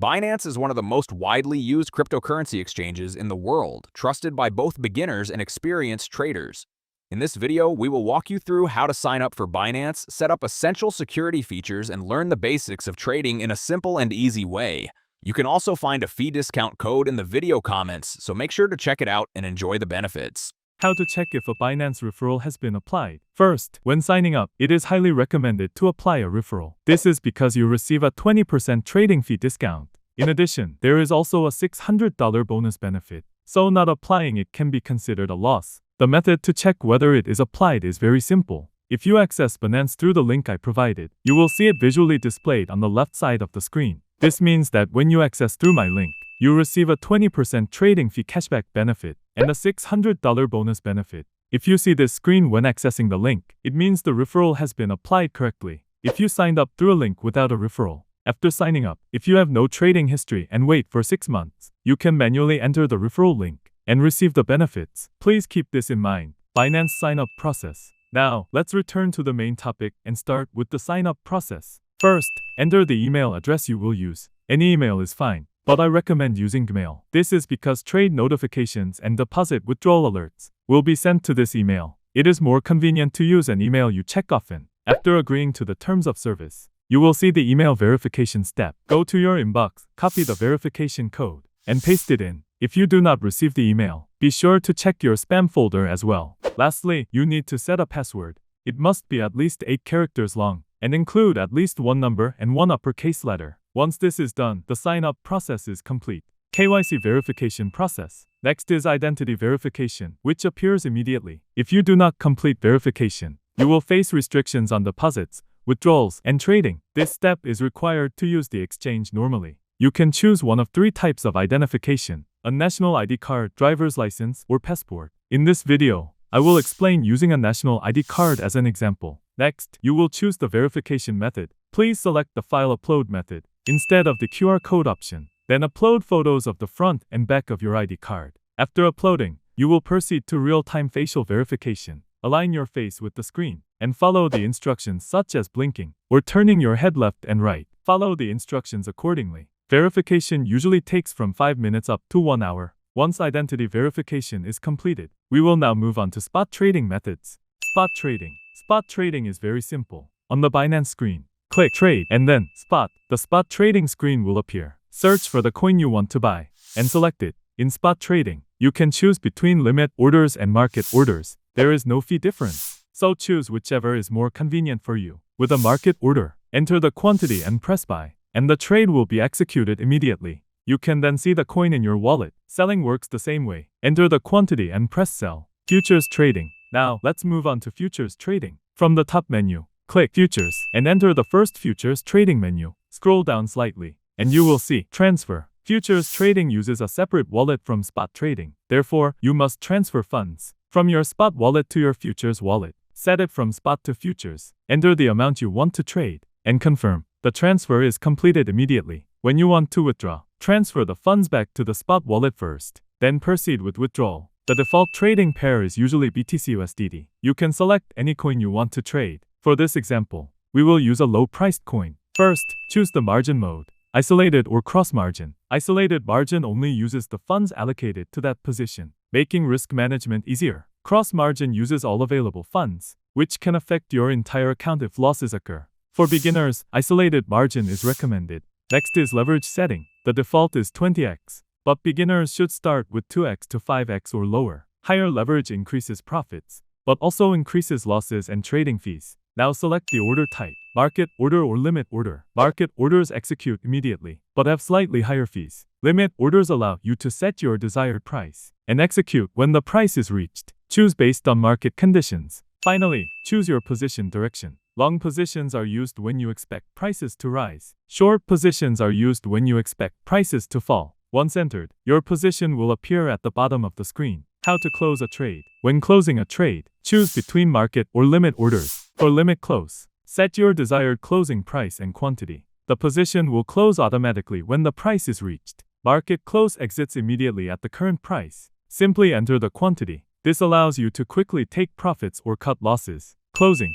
Binance is one of the most widely used cryptocurrency exchanges in the world, trusted by both beginners and experienced traders. In this video, we will walk you through how to sign up for Binance, set up essential security features, and learn the basics of trading in a simple and easy way. You can also find a fee discount code in the video comments, so make sure to check it out and enjoy the benefits. How to check if a Binance referral has been applied. First, when signing up, it is highly recommended to apply a referral. This is because you receive a 20% trading fee discount. In addition, there is also a $600 bonus benefit, so not applying it can be considered a loss. The method to check whether it is applied is very simple. If you access Binance through the link I provided, you will see it visually displayed on the left side of the screen. This means that when you access through my link, you receive a 20% trading fee cashback benefit and a $600 bonus benefit. If you see this screen when accessing the link, it means the referral has been applied correctly. If you signed up through a link without a referral, after signing up, if you have no trading history and wait for 6 months, you can manually enter the referral link and receive the benefits. Please keep this in mind. Binance sign-up process. Now, let's return to the main topic and start with the sign-up process. First, enter the email address you will use. Any email is fine, but I recommend using Gmail. This is because trade notifications and deposit withdrawal alerts will be sent to this email. It is more convenient to use an email you check often. After agreeing to the terms of service, you will see the email verification step. Go to your inbox, copy the verification code, and paste it in. If you do not receive the email, be sure to check your spam folder as well. Lastly, you need to set a password. It must be at least 8 characters long and include at least one number and one uppercase letter. Once this is done, the sign-up process is complete. KYC verification process. Next is identity verification, which appears immediately. If you do not complete verification, you will face restrictions on deposits, withdrawals, and trading. This step is required to use the exchange normally. You can choose one of 3 types of identification: a national ID card, driver's license, or passport. In this video, I will explain using a national ID card as an example. Next, you will choose the verification method. Please select the file upload method instead of the QR code option. Then upload photos of the front and back of your ID card. After uploading, you will proceed to real-time facial verification. Align your face with the screen and follow the instructions such as blinking or turning your head left and right. Follow the instructions accordingly. Verification usually takes from 5 minutes up to 1 hour. Once identity verification is completed, we will now move on to spot trading methods. Spot trading. Spot trading is very simple. On the Binance screen, click Trade and then Spot. The spot trading screen will appear. Search for the coin you want to buy and select it. In spot trading, you can choose between limit orders and market orders. There is no fee difference, so choose whichever is more convenient for you. With a market order, enter the quantity and press buy, and the trade will be executed immediately. You can then see the coin in your wallet. Selling works the same way. Enter the quantity and press sell. Futures trading. Now, let's move on to futures trading. From the top menu, click Futures and enter the first futures trading menu. Scroll down slightly, and you will see Transfer. Futures trading uses a separate wallet from spot trading. Therefore, you must transfer funds from your spot wallet to your futures wallet. Set it from spot to futures. Enter the amount you want to trade and confirm. The transfer is completed immediately. When you want to withdraw, transfer the funds back to the spot wallet first, then proceed with withdrawal. The default trading pair is usually BTC USDT. You can select any coin you want to trade. For this example, we will use a low-priced coin. First, choose the margin mode, isolated or cross margin. Isolated margin only uses the funds allocated to that position, making risk management easier. Cross margin uses all available funds, which can affect your entire account if losses occur. For beginners, isolated margin is recommended. Next is leverage setting. The default is 20x, but beginners should start with 2x to 5x or lower. Higher leverage increases profits, but also increases losses and trading fees. Now select the order type, market order or limit order. Market orders execute immediately, but have slightly higher fees. Limit orders allow you to set your desired price and execute when the price is reached. Choose based on market conditions. Finally, choose your position direction. Long positions are used when you expect prices to rise. Short positions are used when you expect prices to fall. Once entered, your position will appear at the bottom of the screen. How to close a trade. When closing a trade, choose between market or limit orders. For limit close, set your desired closing price and quantity. The position will close automatically when the price is reached. Market close exits immediately at the current price. Simply enter the quantity. This allows you to quickly take profits or cut losses. Closing.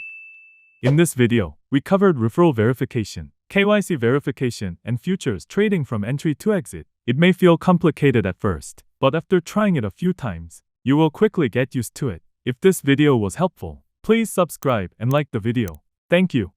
In this video, we covered referral verification, KYC verification, and futures trading from entry to exit. It may feel complicated at first, but after trying it a few times, you will quickly get used to it. If this video was helpful, please subscribe and like the video. Thank you.